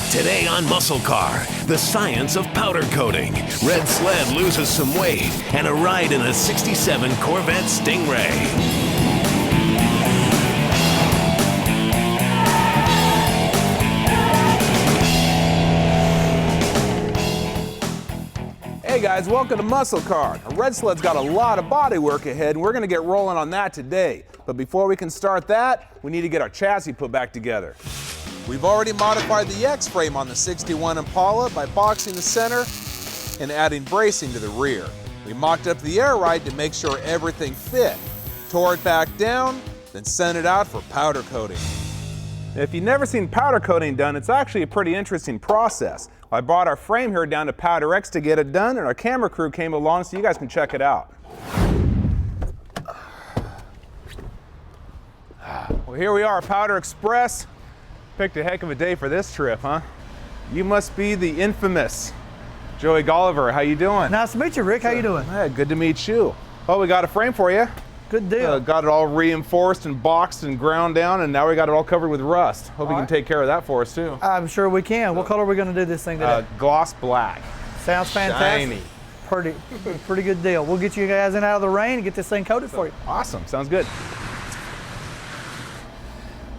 Today on MuscleCar, the science of powder coating. Red Sled loses some weight and a ride in a '67 Corvette Stingray. Hey guys, welcome to MuscleCar. Now, Red Sled's got a lot of body work ahead and we're going to get rolling on that today. But before we can start that, we need to get our chassis put back together. We've already modified the X-frame on the '61 Impala by boxing the center and adding bracing to the rear. We mocked up the air ride to make sure everything fit, tore it back down, then sent it out for powder coating. If you've never seen powder coating done, it's actually a pretty interesting process. I brought our frame here down to Powder X to get it done, and our camera crew came along so you guys can check it out. Well, here we are, Powder Express. Picked a heck of a day for this trip, huh? You must be the infamous Joey Golliver. How you doing? Nice to meet you, Rick. How you doing? Yeah, good to meet you. Well, we got a frame for you. Good deal. Got it all reinforced and boxed and ground down, and now we got it all covered with rust. Hope you can take care of that for us too. I'm sure we can. What color are we going to do this thing today? Gloss black. Sounds fantastic. Shiny. Pretty good deal. We'll get you guys in out of the rain and get this thing coated for you. Awesome. Sounds good.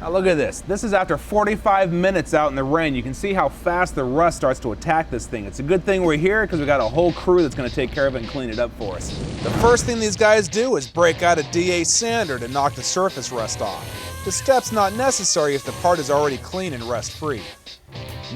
Now look at this. This is after 45 minutes out in the rain. You can see how fast the rust starts to attack this thing. It's a good thing we're here because we got a whole crew that's going to take care of it and clean it up for us. The first thing these guys do is break out a DA sander to knock the surface rust off. The step's not necessary if the part is already clean and rust-free.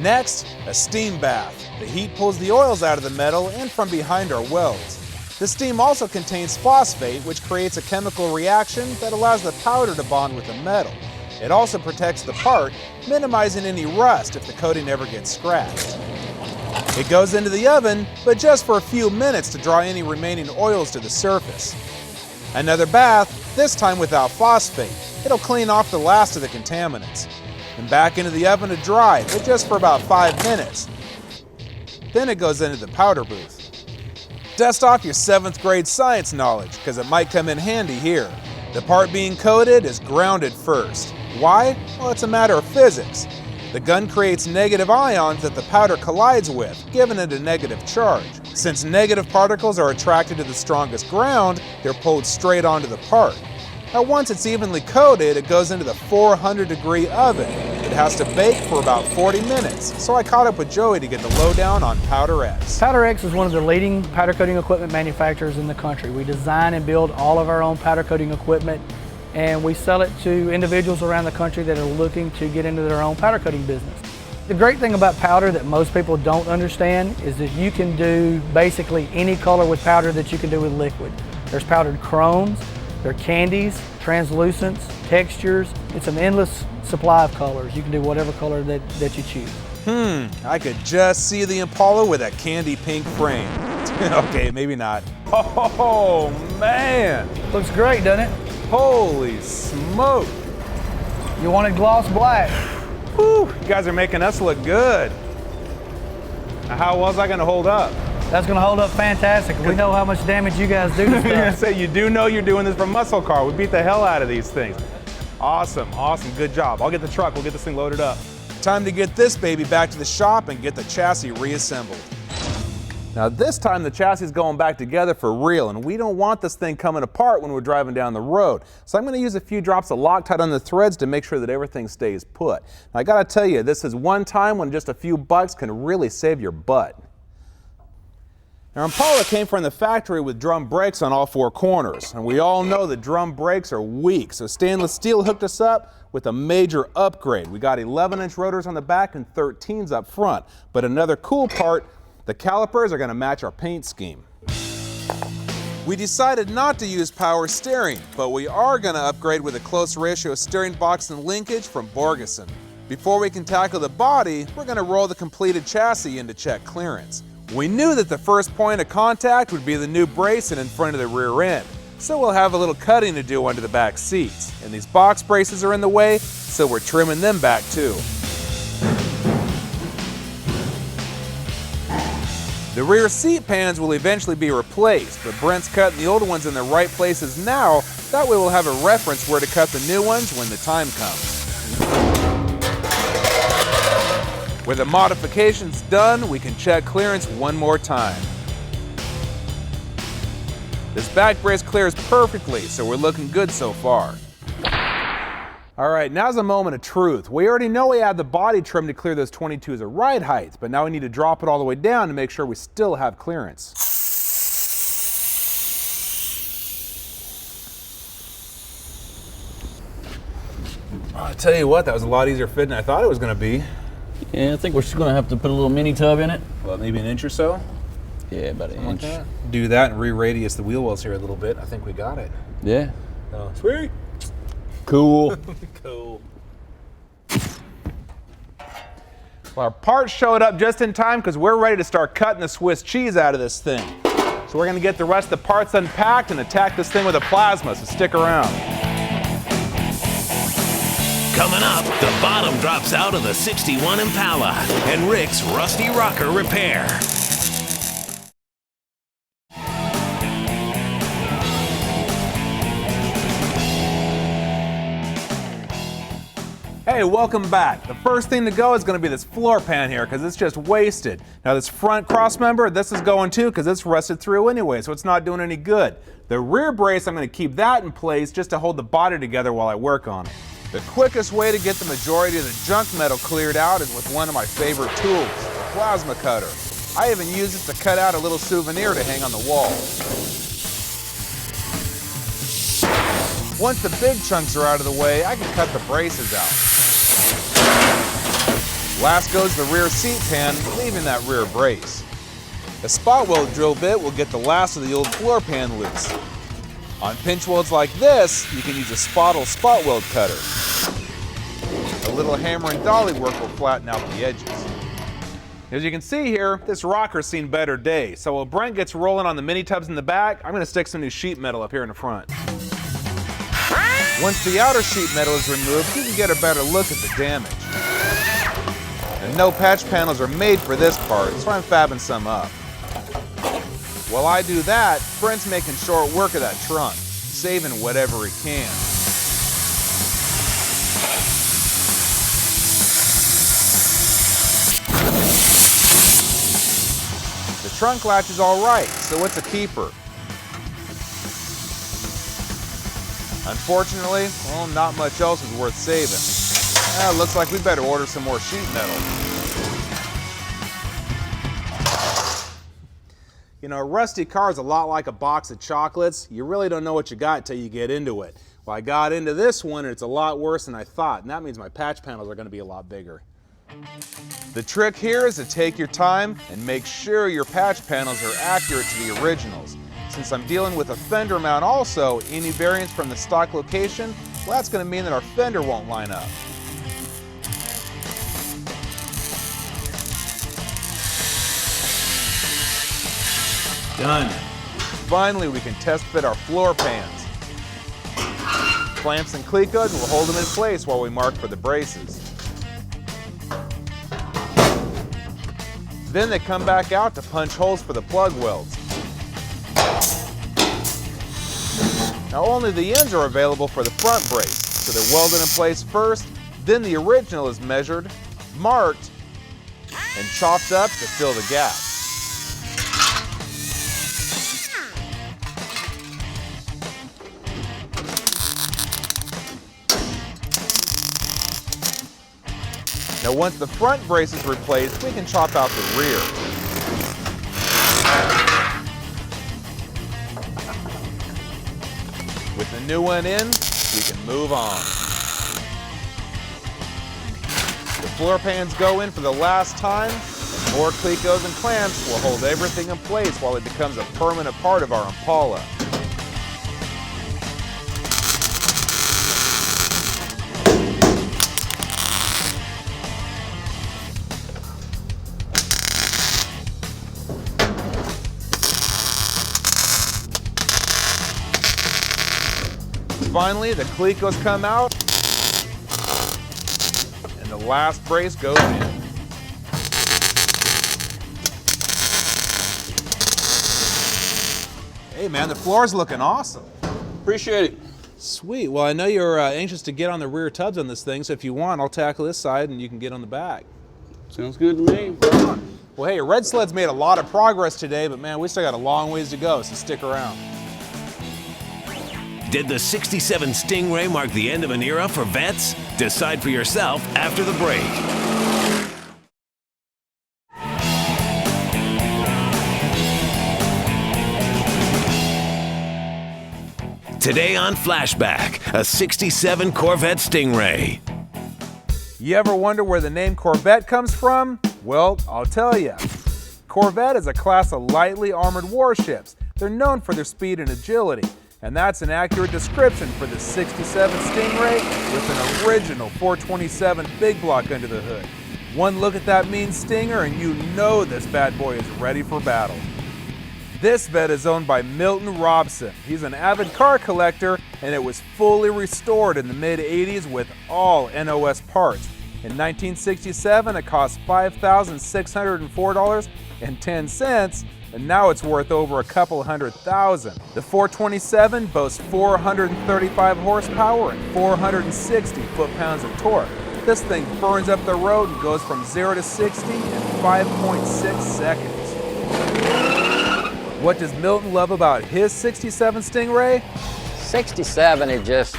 Next, a steam bath. The heat pulls the oils out of the metal and from behind our welds. The steam also contains phosphate, which creates a chemical reaction that allows the powder to bond with the metal. It also protects the part, minimizing any rust if the coating ever gets scratched. It goes into the oven, but just for a few minutes to draw any remaining oils to the surface. Another bath, this time without phosphate. It'll clean off the last of the contaminants. And back into the oven to dry, but just for about 5 minutes. Then it goes into the powder booth. Dust off your 7th grade science knowledge, because it might come in handy here. The part being coated is grounded first. Why? Well, it's a matter of physics. The gun creates negative ions that the powder collides with, giving it a negative charge. Since negative particles are attracted to the strongest ground, they're pulled straight onto the part. Now once it's evenly coated, it goes into the 400-degree oven. It has to bake for about 40 minutes, so I caught up with Joey to get the lowdown on Powder X. Powder X is one of the leading powder coating equipment manufacturers in the country. We design and build all of our own powder coating equipment, and we sell it to individuals around the country that are looking to get into their own powder coating business. The great thing about powder that most people don't understand is that you can do basically any color with powder that you can do with liquid. There's powdered chromes, there are candies, translucents, textures. It's an endless supply of colors. You can do whatever color that you choose. I could just see the Impala with that candy pink frame. Okay, maybe not. Oh man! Looks great, doesn't it? Holy smoke! You wanted gloss black. Whew, you guys are making us look good. Now, how was I gonna hold up? That's gonna hold up fantastic. We know how much damage you guys do to stuff. Say, you do know you're doing this from MuscleCar. We beat the hell out of these things. Awesome, awesome, good job. I'll get the truck, we'll get this thing loaded up. Time to get this baby back to the shop and get the chassis reassembled. Now this time the chassis is going back together for real, and we don't want this thing coming apart when we're driving down the road. So I'm going to use a few drops of Loctite on the threads to make sure that everything stays put. Now I got to tell you, this is one time when just a few bucks can really save your butt. Now Impala came from the factory with drum brakes on all 4 corners, and we all know that drum brakes are weak, so stainless steel hooked us up with a major upgrade. We got 11-inch rotors on the back and 13s up front, but another cool part, the calipers are going to match our paint scheme. We decided not to use power steering, but we are going to upgrade with a close ratio steering box and linkage from Borgeson. Before we can tackle the body, we're going to roll the completed chassis in to check clearance. We knew that the first point of contact would be the new bracing in front of the rear end, so we'll have a little cutting to do under the back seats. And these box braces are in the way, so we're trimming them back too. The rear seat pans will eventually be replaced, but Brent's cutting the old ones in the right places now. That way we'll have a reference where to cut the new ones when the time comes. With the modifications done, we can check clearance one more time. This back brace clears perfectly, so we're looking good so far. All right, now's a moment of truth. We already know we have the body trim to clear those 22s at ride height, but now we need to drop it all the way down to make sure we still have clearance. I'll tell you what, that was a lot easier fit than I thought it was going to be. Yeah, I think we're just going to have to put a little mini tub in it. Well, maybe an inch or so? Yeah, about an inch. Like do that and re-radius the wheel wells here a little bit. I think we got it. Yeah. Oh, sweet. Cool. Cool. Well, our parts showed up just in time because we're ready to start cutting the Swiss cheese out of this thing. So we're going to get the rest of the parts unpacked and attack this thing with a plasma, so stick around. Coming up, the bottom drops out of the 61 Impala and Rick's rusty rocker repair. Hey, welcome back. The first thing to go is going to be this floor pan here because it's just wasted. Now this front cross member, this is going too because it's rusted through anyway, so it's not doing any good. The rear brace, I'm going to keep that in place just to hold the body together while I work on it. The quickest way to get the majority of the junk metal cleared out is with one of my favorite tools, the plasma cutter. I even use it to cut out a little souvenir to hang on the wall. Once the big chunks are out of the way, I can cut the braces out. Last goes the rear seat pan, leaving that rear brace. A spot weld drill bit will get the last of the old floor pan loose. On pinch welds like this, you can use a spot weld cutter. A little hammer and dolly work will flatten out the edges. As you can see here, this rocker's seen better days, so while Brent gets rolling on the mini tubs in the back, I'm going to stick some new sheet metal up here in the front. Once the outer sheet metal is removed, you can get a better look at the damage. And no patch panels are made for this part, so I'm fabbing some up. While I do that, Brent's making short work of that trunk, saving whatever he can. The trunk latch is all right, so it's a keeper. Unfortunately, well, not much else is worth saving. Looks like we better order some more sheet metal. You know, a rusty car is a lot like a box of chocolates. You really don't know what you got till you get into it. Well, I got into this one and it's a lot worse than I thought, and that means my patch panels are going to be a lot bigger. The trick here is to take your time and make sure your patch panels are accurate to the originals. Since I'm dealing with a fender mount also, any variance from the stock location, well, that's going to mean that our fender won't line up. Done. Finally, we can test fit our floor pans. Clamps and clecos will hold them in place while we mark for the braces. Then they come back out to punch holes for the plug welds. Now only the ends are available for the front brace, so they're welded in place first, then the original is measured, marked, and chopped up to fill the gap. Now once the front brace is replaced, we can chop out the rear. With the new one in, we can move on. The floor pans go in for the last time, and more clecos and clamps will hold everything in place while it becomes a permanent part of our Impala. Finally, the clecos come out, and the last brace goes in. Hey man, the floor's looking awesome. Appreciate it. Sweet. Well, I know you're anxious to get on the rear tubs on this thing, so if you want, I'll tackle this side and you can get on the back. Sounds good to me. Well, hey, Red Sled's made a lot of progress today, but man, we still got a long ways to go, so stick around. Did the 67 Stingray mark the end of an era for vets? Decide for yourself after the break. Today on Flashback, a 67 Corvette Stingray. You ever wonder where the name Corvette comes from? Well, I'll tell you. Corvette is a class of lightly armored warships. They're known for their speed and agility, and that's an accurate description for the 67 Stingray with an original 427 big block under the hood. One look at that mean Stinger and you know this bad boy is ready for battle. This vet is owned by Milton Robson. He's an avid car collector, and it was fully restored in the mid-'80s with all NOS parts. In 1967, it cost $5,604.10, and now it's worth over a couple $100,000. The 427 boasts 435 horsepower and 460 foot-pounds of torque. This thing burns up the road and goes from 0 to 60 in 5.6 seconds. What does Milton love about his 67 Stingray? 67 is just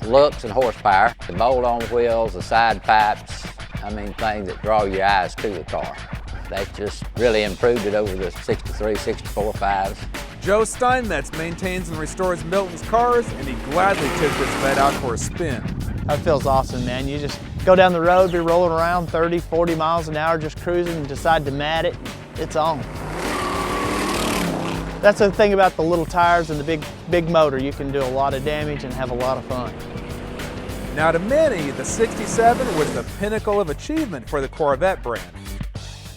looks and horsepower. The bolt-on wheels, the side pipes, I mean things that draw your eyes to the car. That's just really improved it over the 63, 64, 5s. Joe Steinmetz maintains and restores Milton's cars, and he gladly took this vet out for a spin. That feels awesome, man. You just go down the road, be rolling around 30, 40 miles an hour, just cruising, and decide to mat it, it's on. That's the thing about the little tires and the big motor. You can do a lot of damage and have a lot of fun. Now to many, the 67 was the pinnacle of achievement for the Corvette brand.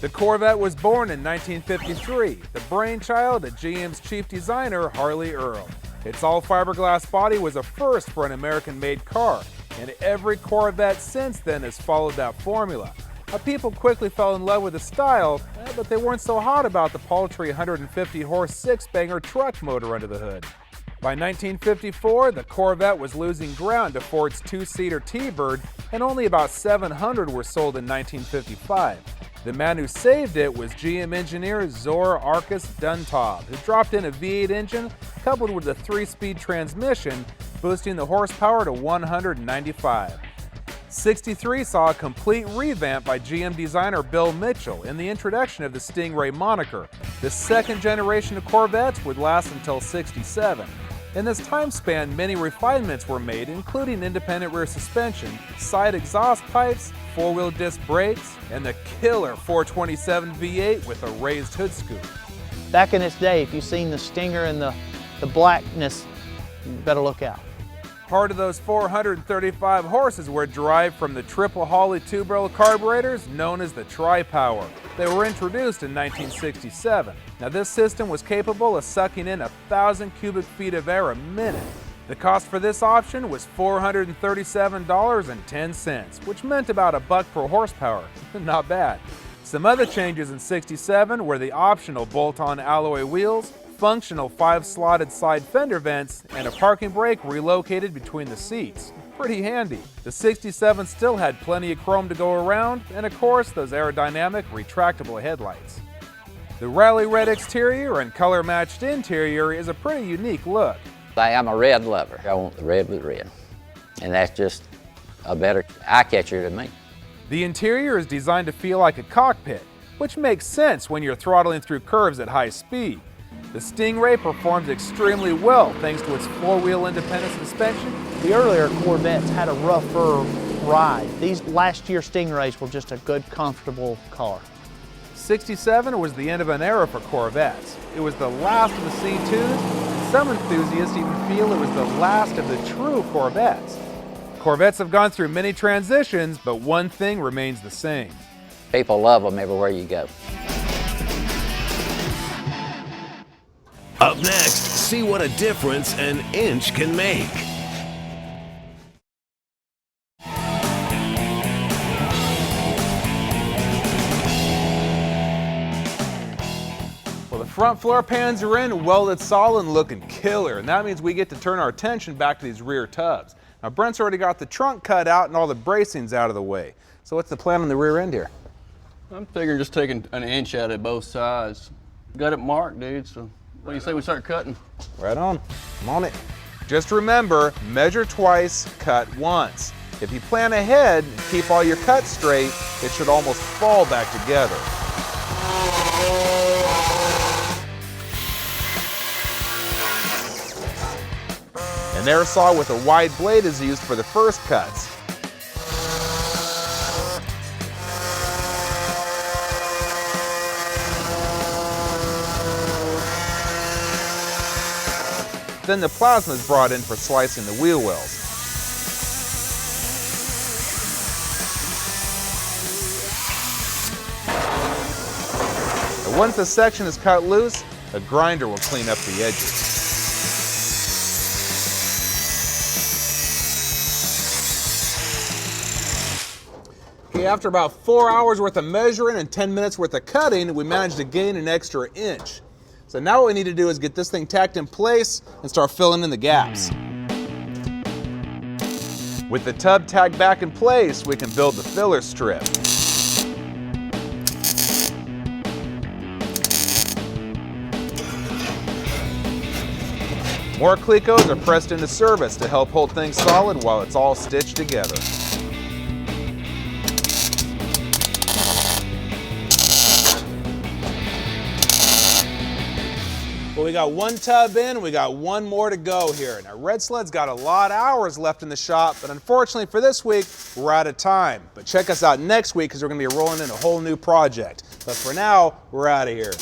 The Corvette was born in 1953, the brainchild of GM's chief designer, Harley Earl. Its all fiberglass body was a first for an American-made car, and every Corvette since then has followed that formula. Now, people quickly fell in love with the style, but they weren't so hot about the paltry 150-horse six-banger truck motor under the hood. By 1954, the Corvette was losing ground to Ford's two-seater T-Bird, and only about 700 were sold in 1955. The man who saved it was GM engineer Zora Arcus Duntov, who dropped in a V8 engine coupled with a 3-speed transmission, boosting the horsepower to 195. 63 saw a complete revamp by GM designer Bill Mitchell in the introduction of the Stingray moniker. The second generation of Corvettes would last until 67. In this time span, many refinements were made, including independent rear suspension, side exhaust pipes, 4-wheel disc brakes, and the killer 427 V8 with a raised hood scoop. Back in its day, if you've seen the Stinger and the blackness, you better look out. Part of those 435 horses were derived from the triple Holley two-barrel carburetors known as the Tri-Power. They were introduced in 1967. Now this system was capable of sucking in 1,000 cubic feet of air a minute. The cost for this option was $437.10, which meant about $1 per horsepower. Not bad. Some other changes in 67 were the optional bolt-on alloy wheels, functional 5-slotted side fender vents, and a parking brake relocated between the seats. Pretty handy. The 67 still had plenty of chrome to go around, and of course those aerodynamic retractable headlights. The rally red exterior and color-matched interior is a pretty unique look. I'm a red lover. I want the red with red. And that's just a better eye-catcher to me. The interior is designed to feel like a cockpit, which makes sense when you're throttling through curves at high speed. The Stingray performs extremely well thanks to its four-wheel independent suspension. The earlier Corvettes had a rougher ride. These last year Stingrays were just a good, comfortable car. 67 was the end of an era for Corvettes. It was the last of the C2s, and some enthusiasts even feel it was the last of the true Corvettes. Corvettes have gone through many transitions, but one thing remains the same. People love them everywhere you go. Up next, see what a difference an inch can make. Well, the front floor pans are in, welded solid and looking killer, and that means we get to turn our attention back to these rear tubs. Now, Brent's already got the trunk cut out and all the bracings out of the way. So what's the plan on the rear end here? I'm figuring just taking an inch out of both sides. Got it marked, dude, so what do you say we start cutting? Right on. I'm on it. Just remember, measure twice, cut once. If you plan ahead and keep all your cuts straight, it should almost fall back together. An air saw with a wide blade is used for the first cuts. Then the plasma is brought in for slicing the wheel wells. And once the section is cut loose, a grinder will clean up the edges. Okay, after about 4 hours worth of measuring and 10 minutes worth of cutting, we managed to gain an extra inch. So now what we need to do is get this thing tacked in place and start filling in the gaps. With the tub tacked back in place, we can build the filler strip. More clecos are pressed into service to help hold things solid while it's all stitched together. Well, we got one tub in, we got one more to go here. Now, Red Sled's got a lot of hours left in the shop, but unfortunately for this week, we're out of time. But check us out next week because we're going to be rolling in a whole new project. But for now, we're out of here.